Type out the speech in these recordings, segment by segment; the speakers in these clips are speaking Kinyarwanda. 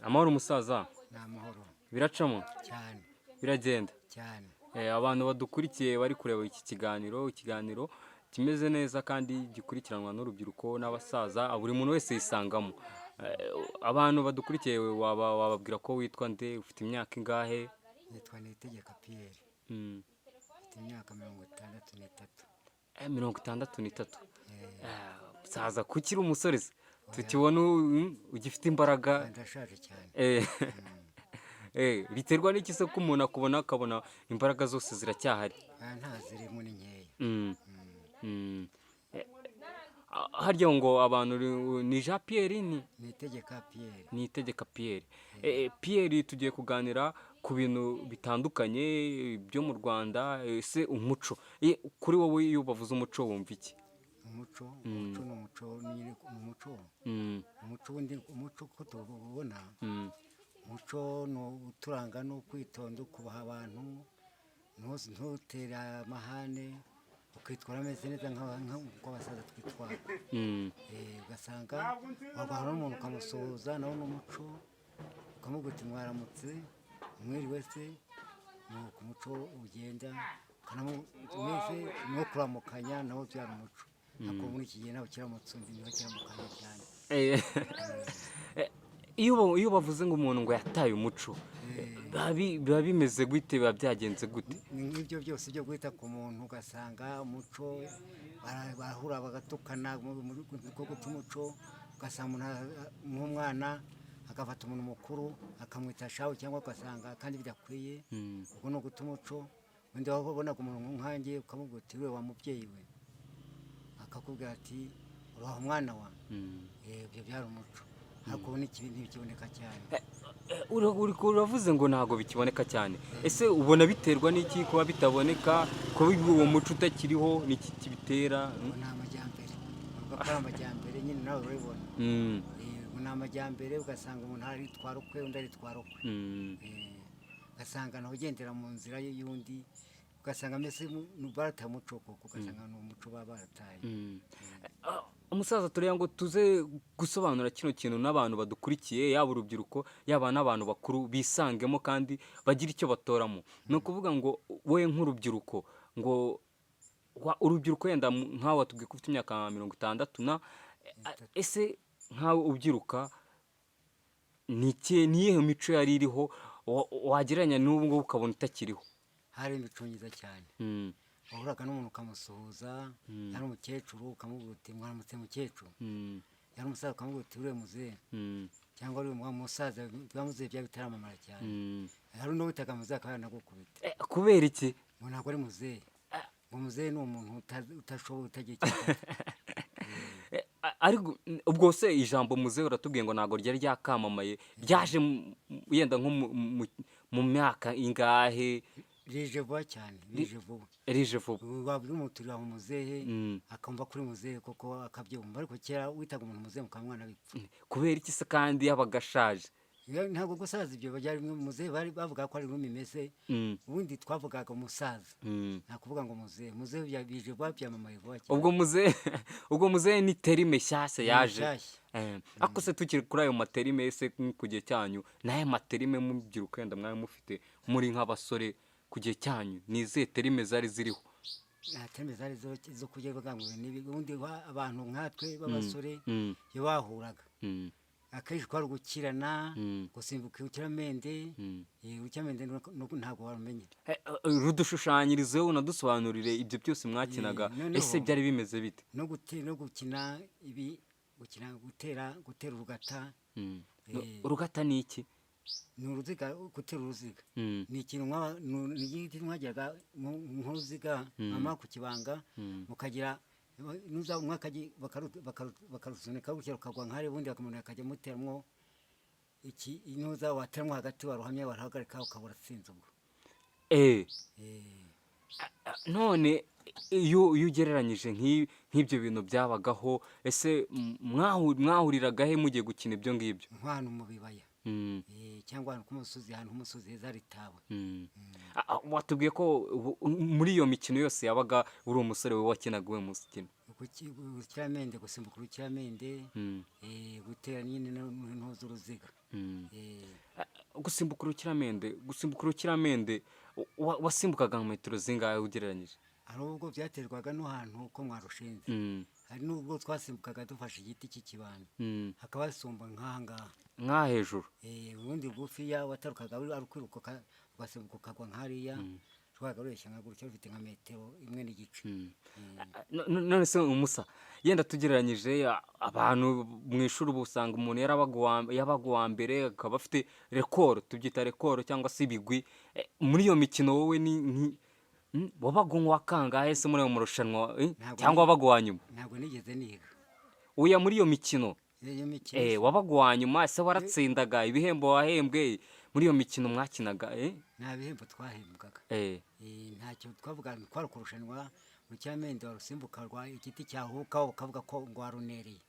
Amahoro umusaza, ni amahoro biracamo, cyane biragenda. cyane. Abantu badukurikiye bari kureba iki ikiganiro kimeze neza kandi gikurikiranwa n'urubyiruko n'abasaza, buri muntu wese yisangamo. Abantu badukurikiye wababwira ko witwa nde, ufite imyaka ingahe? Nitwa Niyitegeka Pierre, Mm, mfite imyaka 63. 63. Eh, Musaza kuki uri umusore se? oya, Tukibona ugifite imbaraga. ndashaje cyane. Eh, biterwa n'iki se ko umuntu akabona imbaraga zose ziracyahari? Nta zirimo ni nkeya. Mm, Mm. mm. Eh, harya ngo abantu ni Jean Pierre Niyitegeka Pierre. Niyitegeka Pierre. Pierre, tugiye kuganira ku bintu bitandukanye byo mu Rwanda, ese umuco. Kuri wowe iyo bavuze umuco wumva iki? Umuco ni umuco nyine ni umuco. Mm, Umuco uko tuwubona, mm, umuco ni uturanga no kwitonda, kubaha abantu, ntutere amahane, ukitwara ameze neza nk'uko abasaza twitwara. mm, Ugasanga wagahura n'umuntu ukamusuhuza, nawe n'umuco ukamubwira uti mwaramutse, mwiriwe se, nuko umuco ugenda mwese no kuramukanya nawo byari umuco. Ariko muri iki gihe ntabwo kiramutse undi niho kiramukanya cyane. eh, iyo bavuze ngo umuntu ngo yataye umuco, biba bimeze gute, biba byagenze gute? Ni nk'ibyo byose byo guhita ku muntu, ugasanga umuco barahura bagatukana mu rwego rwo guta umuco. Ugasanga nk'umwana agafata umuntu mukuru akamwita shawu, cyangwa ugasanga kandi bidakwiye. Mm, Ubwo ni uguta umuco. Undi wabonaga umuntu nkanjye ukamubwira uti we wa mubyeyi we, akakubwira ati uraho mwana wa. mm. Ibyo byari umuco. Ariko ubu ntibikiboneka cyane. Uravuze ngo ntabwo bikiboneka cyane, ese ubona biterwa n'iki kuba bitaboneka, kuba uwo muco utakiriho, n'iki kibitera? Ubu ni amajyambere, uvuga ko ari amajyambere nyine, nawe urabibona. Mm, Ubu ni amajyambere, ugasanga umuntu aritwara ukwe, undi aritwara ukwe. mm, Ugasanga nawe ugendera mu nzira y'undi, ugasanga mbese barataye umuco koko, ugasanga ni umuco baba barataye. mm. Umusaza, tureba ngo tuze gusobanura kino kintu n'abantu badukurikiye, yaba urubyiruko yaba n'abantu bakuru bisangemo kandi bagira icyo batoramo. Ni ukuvuga ngo wowe nk'urubyiruko, ngo urubyiruko wenda nkawe watubwiye ko ufite imyaka 60 ese nkawe ubyiruka, ni iyihe mico yari iriho wagereranya n'ubu ngubu ukabona itakiriho? Hari imico myiza cyane. Mm, Wahuraga n'umuntu ukamusuhuza, yari umukecuru ukamubwira uti mwaramutse mukecuru, mm, yari umusaza ukamubwira uti uriya muzehe, mm, cyangwa uriya musaza, bya muzehe byari bitaramamara cyane. mm. Hari n'uwitaga muzehe akaba yanagukubita, Kubera iki? ngo ntabwo ari muzehe, ngo muzehe ni umuntu utashoboye, utagira icyo afata. Ariko ubwo se ijambo muzehe uratubwiye ngo ntabwo ryari ryakamamaye, ryaje yenda nko mu myaka ingahe? Rije vuba cyane, rije vuba. Rije vuba. Wabwira umuntu uri aho muzehe, Mm. akumva kuri muzehe koko akabyumva. Ariko kera witaga umuntu muzehe mukamwana bipfa. Kubera iki se kandi yabaga ashaje? Ntabwo gusaza ibyo byari bimwe. Muzehe bari bavuga ko ari rumwe imeze, Mm, ubundi twavugaga umusaza, mm. nta kuvuga ngo muzehe. Muzehe bije vuba, byamamaye vuba cyane. ubwo muzehe ni terime nshyashya yaje. Mushyashya. Ako se tukiri kuri ayo materime, ese ku gihe cyanyu n'aya materime mubyiruka wenda mwari mufite muri nk'abasore ku gihe cyanyu, ni izihe terime zari ziriho? Nta terime zari zo kujya bavuga ngo ubundi abantu nkatwe b'abasore Mm, iyo bahuraga, mm, akenshi kwari ugukirana, mm, gusimbuka urukiramende. mm. Urukiramende ntabwo warumenya. Rudushushanyirizeho unadusobanurire ibyo byose mwakinaga, noneho ese byari bimeze bite? no gukina gutera urugata. Mm. Eh, Urugata ni iki? ni uruziga, gutera uruziga Mm, ni ikintu ni igiti mwajyaga nk'uruziga, Mm. mwamara kukibanga, mm, mukagira bakarusunika gutya rukagwa nk'ahari, ubundi umuntu akajya amuteramwo inuza, wateramwo hagati waruhamya warahagarika ukaba uratsinze. Ubwo eh. Eh, None iyo ugereranyije nk'ibyo bintu byabagaho, ese mwahuriraga he mugiye gukina ibyo ngibyo? nk'ahantu mu bibaya, Mm, cyangwa ahantu k'umusozi, ahantu h'umusozi heza hari itawe. mm. Watubwiye ko muri iyo mikino yose yabaga uri umusore, wowe wakinaga uwe mukino? urukiramende, gusimbuka urukiramende, Mm. gutera nyine n'intu z'uruziga. Mm. Gusimbuka urukiramende wasimbukaga nka metero zingahe ugereranyije? hari ubwo byaterwaga n'ahantu ko mwarushinze, Mm. hari n'ubwo twasimbukaga dufashe igiti cy'ikibando, Mm. hakaba hasumba nk'aha ngaha. nk'aha hejuru. Ubundi bugufiya watarukaga ari ukwiruka ugasimbuka ukagwa nk'hariya, twabaga ureshya nka gutya ufite nka metero imwe n'igice. None se umusa, yenda tugereranyije abantu mu ishuri uba usanga umuntu yabaga uwa mbere akaba afite rekoro, tubyita rekoro cyangwa se ibigwi. Muri iyo mikino wowe wabaga uwa kangahe se muri ayo marushanwa, cyangwa wabaga uwa nyuma? Ntabwo nigeze niga Oya, muri iyo mikino iyo mikino. wabaga uwa nyuma ese waratsindaga ibihembo wahembwe muri iyo mikino mwakinaga? Nta bihembo twahembwaga, ntacyo twavuga, twari kurushanwa urukiramende warusimbuka rwa igiti cyahuka ukavuga ko ngo warunereye,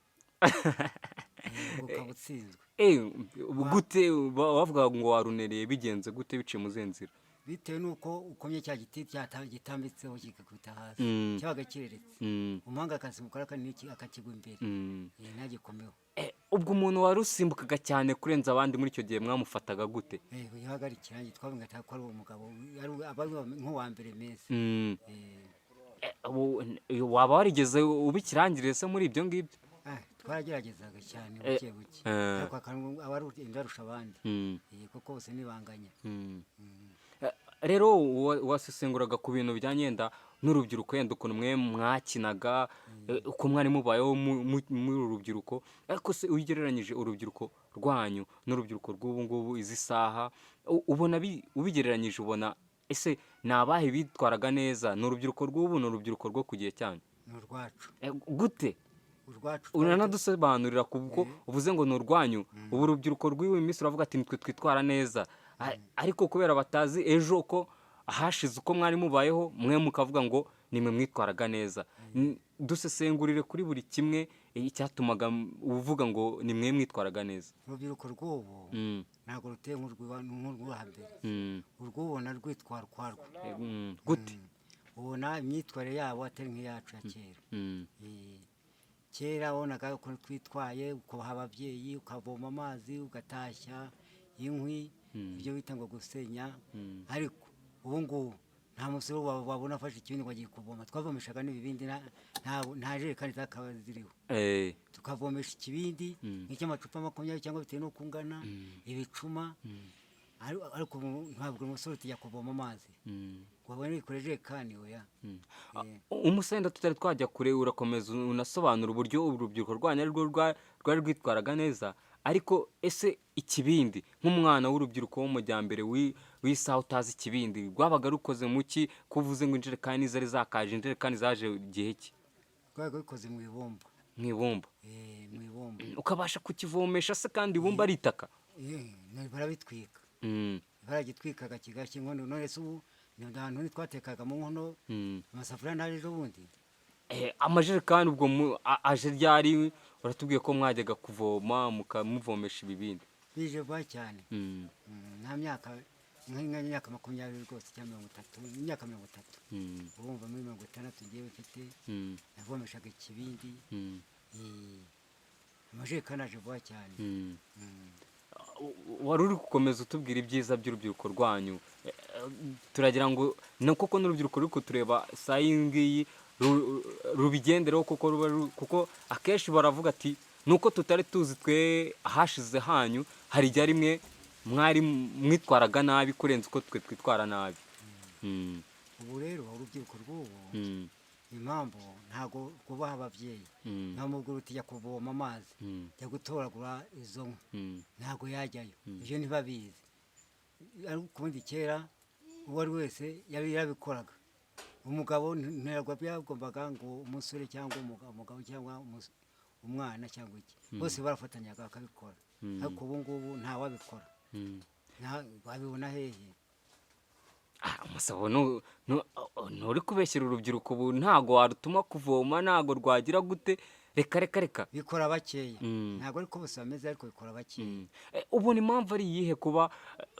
ukaba utsinzwe. gute bavuga ngo warunereye? bigenze gute? biciye mu zihe nzira? bitewe n'uko ukomye cya giti gitambitseho kigakubita hasi, cyabaga kireretse, umuhanga akasimbuka akakigwa imbere, ntagikomeho. ubwo umuntu wari usimbukaga cyane kurenza abandi muri icyo gihe mwamufataga gute? yabaga ari ikirangi, twavuga ko ari uwo mugabo nk'uwa mbere meza. waba warigeze uba ikirangirire se muri ibyo ngibyo? Twarageragezaga cyane buke buke, ariko aba ari indarusha abandi, kuko bose nibanganya. rero wasesenguraga ku bintu bijyanye yenda n'urubyiruko, yenda ukuntu mwe mwakinaga, uko mwari mubayeho muri uru rubyiruko, ariko se ugereranyije urubyiruko rwanyu n'urubyiruko rw'ubu ngubu izi saha, ubona ubigereranyije ubona ese ni abahe bitwaraga neza? ni urubyiruko rw'ubu, ni urubyiruko rwo ku gihe cyanyu? Ni urwacu. Gute? Urwacu uranadusobanurira kuko uvuze ngo ni urwanyu. ubu urubyiruko rw'iyi minsi uravuga ati nitwe twitwara neza, ariko kubera batazi ejo ko ahashize uko mwari mubayeho, mwe mukavuga ngo nimwe mwitwaraga neza. Dusesengurire kuri buri kimwe icyatumaga uvuga ngo nimwe mwitwaraga neza. urubyiruko rw'ubu ntabwo ruteye nk'urwo hambere, urw'ubona rwitwara ukwarwo. Gute? ubona imyitwarire yabo atari nk'iyacu ya kera. kera wabonaga uko twitwaye, ukubaha ababyeyi, ukavoma amazi, ugatashya inkwi, ibyo bita ngo gusenya. ariko ubu ngubu nta musore wabona afashe ikibindi ngo agiye kuvoma, twavomeshaga n'ibibindi, nta jerekani zakaba ziriho, tukavomesha ikibindi nk'icy'amacupa 20 cyangwa bitewe n'uko ungana, ibicuma. ariko ntabwo umusore tujya kuvoma amazi wabona ikore jerekani. oya. umusenda tutari twajya kure, urakomeza unasobanura uburyo urubyiruko rwanyu ari rwo rwari rwitwaraga neza. ariko ese ikibindi, nk'umwana w'urubyiruko w'umujyambere w'isaha utazi ikibindi, rwabaga rukoze mu ki? kuvuze ngo injerekani zari zakaje, injerekani zaje igihe ki? rwabaga rukoze mu ibumba. mu ibumba? mu ibumba. ukabasha kukivomesha se kandi ibumba ari itaka? barabitwika, baragitwikaga kigashya inkono. none se ubu ni ahantu twatekaga mu nkono, amasafuriya ntaje ejo bundi. amajerekani ubwo aje ryari? uratubwiye ko mwajyaga kuvoma muvomesha ibibindi. bije vuba cyane, nta myaka nk'imyaka 20 rwose cyangwa 30, imyaka 30. urumva muri 60 ngiye mfite, navomeshaga ikibindi. amajerekani aje vuba cyane. wari uri gukomeza utubwira ibyiza by'urubyiruko rwanyu. turagira ngo ni koko n'urubyiruko ruri kutureba saa iyi ngiyi rubigendereho, kuko akenshi baravuga ati nuko tutari tuzi twe ahashize hanyu, hari igihe rimwe mwari mwitwaraga nabi kurenza uko twe twitwara nabi. ubu rero urubyiruko rw'ubu impamvu ntabwo kubaha ababyeyi, nta muguru tujya kuvoma amazi, jya gutoragura izo nkwi, ntabwo yajyayo, ibyo ntibabizi. ariko ubundi kera uwo ari wese yari yarabikoraga. umugabo ntabwo byagombaga ngo umusore cyangwa umugabo cyangwa umwana cyangwa iki, bose barafatanyaga bakabikora. ariko ubu ngubu ntawabikora. wabibona hehe? umusabo nturi kubeshyira urubyiruko ubu, ntago warutuma kuvoma, ntago rwagira gute. reka bikora bakeya, ntabwo ariko bose bameze, ariko bikora bakeya. ubona impamvu ari iyihe kuba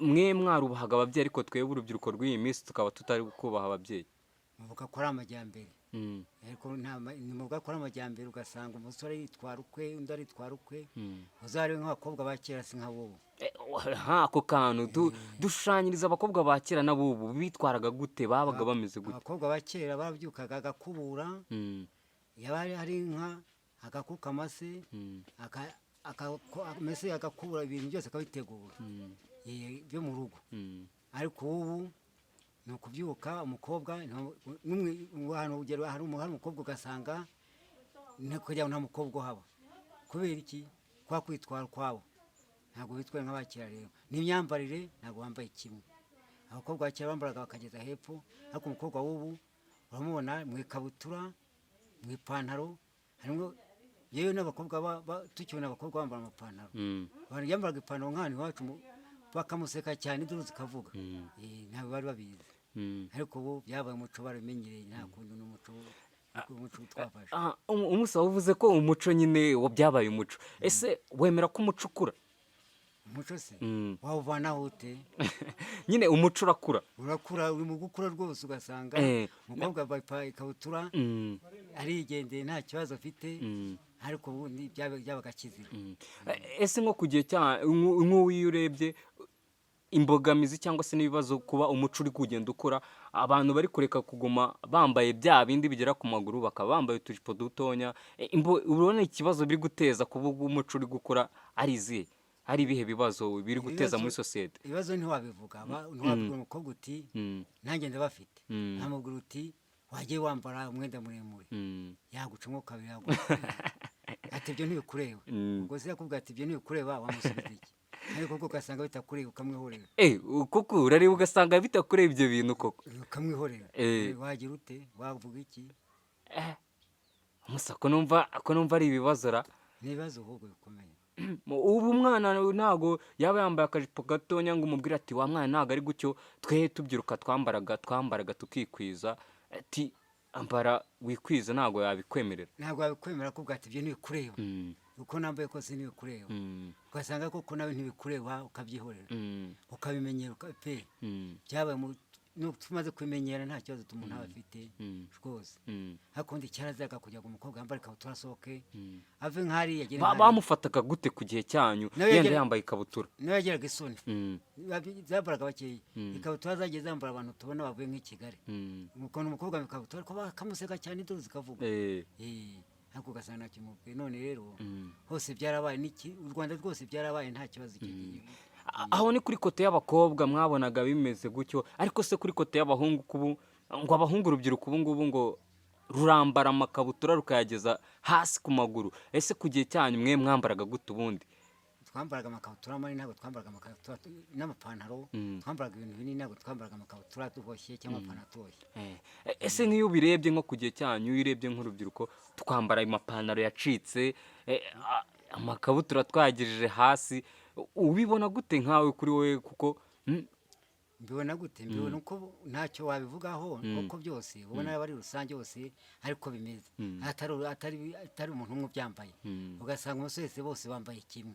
mwe mwarubahaga ababyeyi, ariko twebwe urubyiruko rw'iyi minsi tukaba tutari kubaha ababyeyi? muvuga ko ari amajyambere. Mm. ariko ni mu gakora amajyambere ugasanga umusore yitwara ukwe undi aritwara ukwe Mm. uzarebe nk'abakobwa ba kera si nka wowe. Ako kantu dushushanyiriza abakobwa ba kera n'abubu bitwaraga gute, babaga bameze gute? abakobwa ba kera barabyukaga agakubura, Mm. yaba hari inka agakuka amase, Mm. mbese agakubura ibintu byose akabitegura Mm. byo mu rugo. Mm. ariko ubu ni ukubyuka umukobwa hari umukobwa ugasanga kugira ngo nta mukobwa uhaba kubera iki? Kwa kwitwara kwabo ntabwo bitwaye nk'abakera. Rero n'imyambarire ntabwo bambaye kimwe. Abakobwa ba kera bambaraga bakageza hepfo, ariko umukobwa w'ubu uramubona mu ikabutura, mu ipantaro. harimo yewe n'abakobwa tukibona abakobwa bambara amapantaro, yambaraga ipantaro nk'ahantu iwacu bakamuseka cyane induru zikavuga. ntabwo bari babizi, ariko ubu byabaye umuco barabimenyereye, nta kundi n'umuco twafashe. Umusa uvuze ko umuco nyine byabaye umuco, ese wemera ko umuco ukura? umuco se wawuvanaho ute? nyine umuco urakura, uri mu gukura rwose, ugasanga umukobwa wambaye ikabutura arigendeye nta kibazo afite, ariko ubu byabaga kizira. ese nko ku gihe nk'uyu urebye imbogamizi cyangwa se n'ibibazo kuba umuco uri kugenda ukura, abantu bari kureka kuguma bambaye bya bindi bigera ku maguru, bakaba bambaye utujipo dutonya, urabona ikibazo biri guteza kuba umuco uri gukura ari izihe? hari ibihe bibazo biri guteza muri sosiyete? ibibazo ntiwabivuga, ntiwabwira umukobwa uti nanjye ndabafite, ntamubwira uti wagiye wambara umwenda muremure, yagucamo kabiri, ati ibyo ntibikureba. ubwo se yakubwira ati ibyo ntibikureba, wamusubiza iki? ariko kuko ugasanga bitakureba ukamwihorera. kuko urareba ugasanga bitakureba ibyo bintu koko ukamwihorera. wagira ute? wavuga iki? Musa ko numva ari ibibazo ra. ni ibibazo ahubwo bikomeye. ubu umwana ntago yaba yambaye akajipo gatonya ngo umubwire ati wa mwana ntago ari gutyo, twe tubyiruka twambaraga tukikwiza, ati ambara wikwiza, ntago yabikwemerera. ntabwo yabikwemerera ko ati ibyo ntibikureba, uko nambaye kose ntibikureba. ugasanga koko nawe ntibikureba, ukabyihorera, ukabimenyera pe. byabaye tumaze kubimenyera nta kibazo umuntu aba afite rwose. ariko undi cyarazaga kugira ngo umukobwa yambare ikabutura asohoke ave nk'hariya. bamufataga gute ku gihe cyanyu yenda yambaye ikabutura? nawe yageraga isoni, zambaraga bakeya. ikabutura zagiye zambara abantu tubona bavuye nk'i Kigali, ukabona umukobwa mu ikabutura ariko bakamuseka cyane induru zikavuga. ariko ugasanga nta kimubwiye. none rero hose byarabaye, u Rwanda rwose byarabaye, nta kibazo kigiye. aho ni kuri kote y'abakobwa mwabonaga bimeze gutyo, ariko se kuri kote y'abahungu ngo abahungu urubyiruko ubu ngubu ngo rurambara amakabutura rukayageza hasi ku maguru. ese ku gihe cyanyu mwe mwambaraga gute ubundi? twambaraga amakabutura manini, ntabwo twambaraga amakabutura n'amapantaro. twambaraga ibintu binini, ntabwo twambaraga amakabutura tuboshye cyangwa amapantaro atuboshye. ese nk'iyo ubirebye nko ku gihe cyanyu, iyo urebye nk'urubyiruko twambara amapantaro yacitse, amakabutura twayagejeje hasi, ubibona gute nkawe kuri wowe? kuko mbibona gute? mbibona uko ntacyo wabivugaho, kuko byose ubona aba ari rusange hose ariko bimeze, atari umuntu umwe ubyambaye. ugasanga umusore bose bambaye kimwe,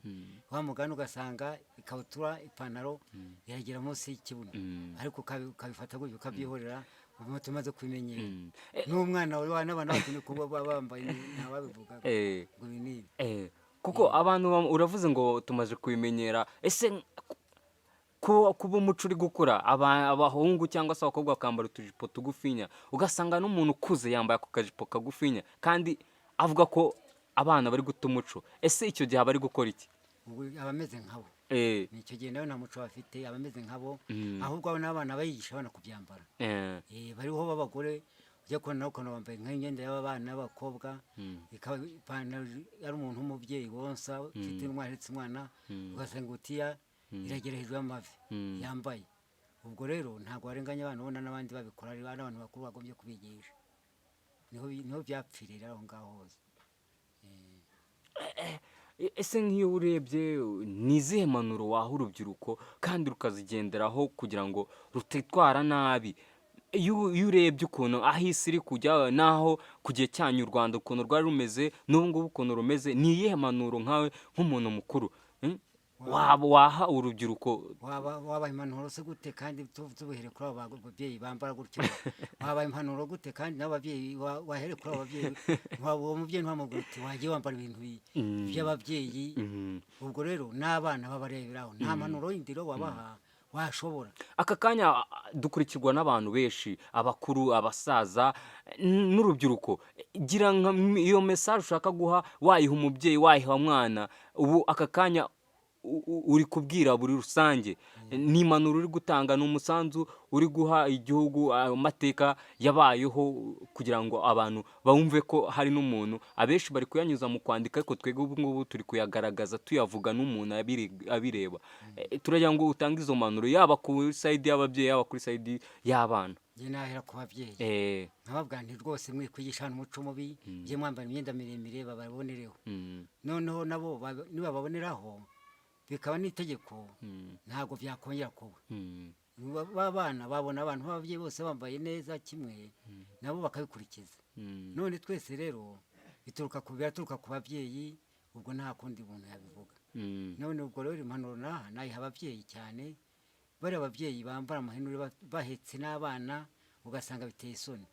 wa mugani ugasanga ikabutura ipantaro iragera munsi y'ikibuno, ariko ukabifata gutyo ukabyihorera. ubu tumaze kubimenyera, n'umwana wawe n'abana bacu ni kuba bambaye, ntawabivuga ngo ibi n'ibi. kuko abantu uravuze ngo tumaze kubimenyera. ese kuba umuco uri gukura, abahungu cyangwa se abakobwa bakambara utujipo tugufinya, ugasanga n'umuntu ukuze yambaye ako kajipo kagufinya kandi avuga ko abana bari guta umuco, ese icyo gihe aba ari gukora iki? ubu aba ameze nkabo. nicyo gihe nawe nta muco bafite, aba ameze nkabo, ahubwo abo n'abana bayigisha abana kubyambara. bariho b'abagore ujya kubona ukuntu bambaye nk'imyenda y'abana n'abakobwa, ipantaro ari umuntu w'umubyeyi wonsa ufite umwana, ahetse umwana, ugasanga ingutiya iragera hejuru y'amavi yambaye. ubwo rero ntabwo warenganya abana, ubona n'abandi babikora, ari abantu bakuru bagombye kubigisha. niho byapfirira aho ngaho hose. ese nk'iyo urebye ni izihe mpanuro waha urubyiruko kandi rukazigenderaho kugira ngo rutitwara nabi? iyo urebye ukuntu aho isi iri kujya, naho ku gihe cyanyu u Rwanda ukuntu rwari rumeze n'ubu ngubu ukuntu rumeze, ni iyihe mpanuro nkawe nk'umuntu mukuru waha urubyiruko? wabaha impanuro se gute kandi tubuhere kuri abo babyeyi bambara gutyo? wabaha impanuro gute kandi nabo babyeyi wahere kuri abo babyeyi? uwo mubyeyi ntiwamubwira uti wagiye wambara ibintu by'ababyeyi. ubwo rero n'abana babareberaho, nta mpanuro yindi rero wabaha washobora. Aka kanya dukurikirwa n'abantu benshi, abakuru, abasaza n'urubyiruko. Gira iyo message ushaka guha, wayiha umubyeyi, wayiha umwana, ubu aka kanya uri kubwira buri rusange, ni impanuro uri gutanga, ni umusanzu uri guha igihugu, amateka yabayeho, kugira ngo abantu bumve ko hari n'umuntu. Abenshi bari kuyanyuza mu kwandika, ariko twebwe ubu ngubu turi kuyagaragaza, tuyavuga n'umuntu abireba. Turagira ngo utange izo mpanuro, yaba kuri side y'ababyeyi, yaba kuri side y'abana. njye nahera ku babyeyi nkababwira nti rwose mwe kwigishana umuco mubi, njye mwambara imyenda miremire bababonereho. noneho nabo nibababoneraho bikaba n'itegeko, ntabwo byakongera kuba. b'abana babona abantu b'ababyeyi bose bambaye neza kimwe, nabo bakabikurikiza. none twese rero biraturuka ku babyeyi, ubwo nta kundi muntu yabivuga. none ubwo rero impanuro nayiha ababyeyi cyane, bari ababyeyi bambara amahenure bahetse n'abana, ugasanga biteye isoni.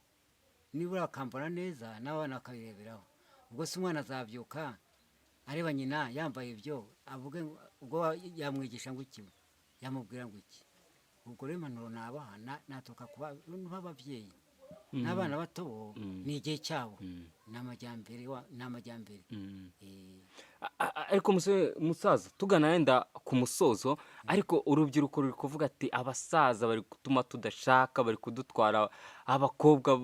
nibura bakambara neza n'abana bakabireberaho. ubwo se umwana azabyuka areba nyina yambaye ibyo, avuge ubwo yamwigisha ngo iki, yamubwira ngo iki? ubwo rero impanuro nabaha naturuka ku babyeyi. n'abana bato bo ni igihe cyabo, ni amajyambere. Ariko musaza, tugana wenda ku musozo, ariko urubyiruko ruri kuvuga ati abasaza bari gutuma tudashaka, bari kudutwara abakobwa.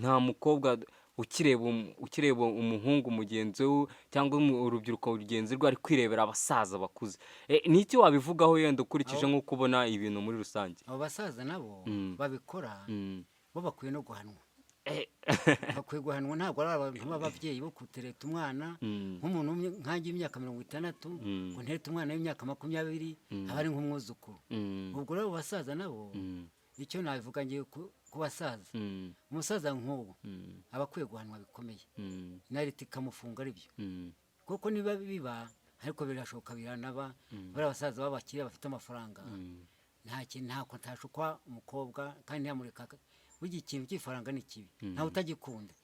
nta mukobwa ukireba umuhungu mugenzi we, cyangwa urubyiruko rugenzi rwe, ari kwirebera abasaza bakuze. ni iki wabivugaho yenda ukurikije nk'uko ubona ibintu muri rusange? abo basaza nabo babikora, bo bakwiye no guhanwa. bakwiye guhanwa, ntabwo ari abantu b'ababyeyi bo kutereta umwana nk'umuntu nkange y'imyaka 60, ngo nterete umwana w'imyaka 20 aba ari nk'umwuzukuru. ubwo rero basaza nabo, icyo nabivuga ngiye ku basaza, umusaza nk'uwo aba akwiye guhanwa bikomeye, na leta ikamufunga ari byo. kuko niba biba, ariko birashoboka biranaba, bari abasaza b'abakire bafite amafaranga, ntako ntashukwa umukobwa kandi ntiyamureka. burya ikintu cy'ifaranga ni kibi, ntawe utagikunda.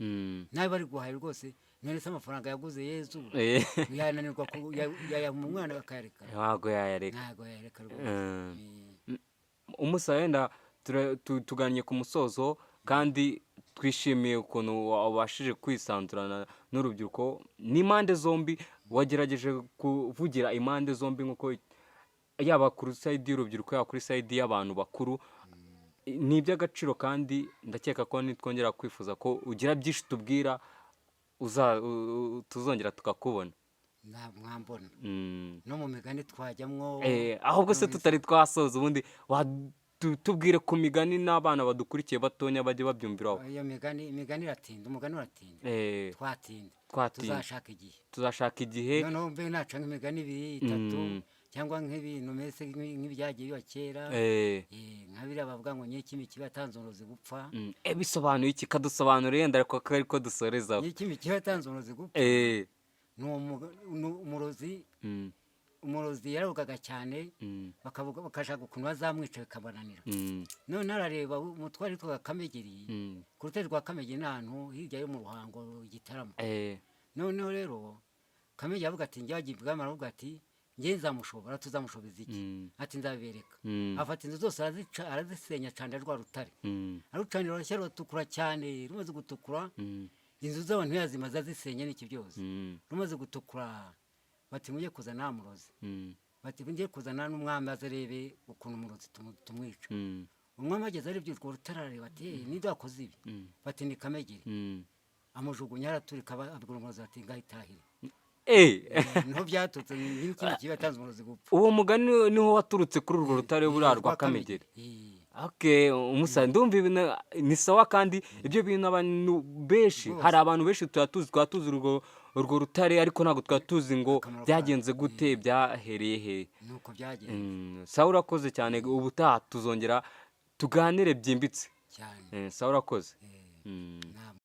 nawe bari guhaye rwose, none se amafaranga yaguze Yezu yananirwa yayaha umwana akayareka? ntabwo yayareka. rwose. umusa, wenda tugannye ku musozo, kandi twishimiye ukuntu wabashije kwisanzurana n'urubyiruko n'impande zombi. wagerageje kuvugira impande zombi, nk'uko yaba kuri side y'urubyiruko, yaba kuri side y'abantu bakuru. ni iby'agaciro, kandi ndakeka ko nitwongera kwifuza ko ugira byinshi tubwira, tuzongera tukakubona. mwambona no mu migani twajyamwo. ahubwo se tutari twasoza, ubundi tubwire ku migani n'abana badukurikiye batonya bajye babyumviraho. iyo imigani iratinda, umugani uratinda. twatinda tuzashaka igihe. noneho mbe naca nk'imigani 2, 3, cyangwa nk'ibintu mese nk'ibyagiye biba kera, nka biriya bavuga ngo nyir'ikimi kiba yatanze uburozi gupfa. bisobanuye iki? kadusobanurire yenda, ariko dusorezaho. nyir'ikimi kiba yatanze uburozi gupfa ni umurozi yaravugaga cyane, bakashaka ukuntu bazamwica bikabananira. none arareba umutware witwaga Kamegeri, ku rutare rwa Kamegeri n'ahantu hirya yo mu Ruhango, Gitarama. noneho rero Kamegeri avuga ati, njye wagiye ibwami, aravuga ati njye nzamushobora, tuzamushobeza iki? ati nzabibereka. afata inzu zose arazisenya, acana rwa rutare, arucanira rushya rutukura cyane. rumaze gutukura, inzu z'abantu yazimaze azisenya n'iki byose. rumaze gutukura, bati mujye kuzana murozi, bati mujye kuzana n'umwami azarebe ukuntu umurozi tumwica. umwami ageze ari by'urwo rutare, arareba ati ninde wakoze ibi? bati ni Kamegeri. amujugunya, araturika, abwira umurozi ati ngahitahire. niho byatutse n'ikindi kiba yatanze umurozi gupfa. uwo mugani niho waturutse kuri urwo rutare buriya rwa Kamegeri. umusa, ndumva ibintu ni sawa, kandi ibyo bintu abantu benshi, hari abantu benshi twaba tuzi urwo rutare, ariko ntabwo twaba tuzi ngo byagenze gute, byahereye he. nuko byagenze. sawa, urakoze cyane. ubutaha tuzongera tuganire byimbitse cyane. sawa, urakoze.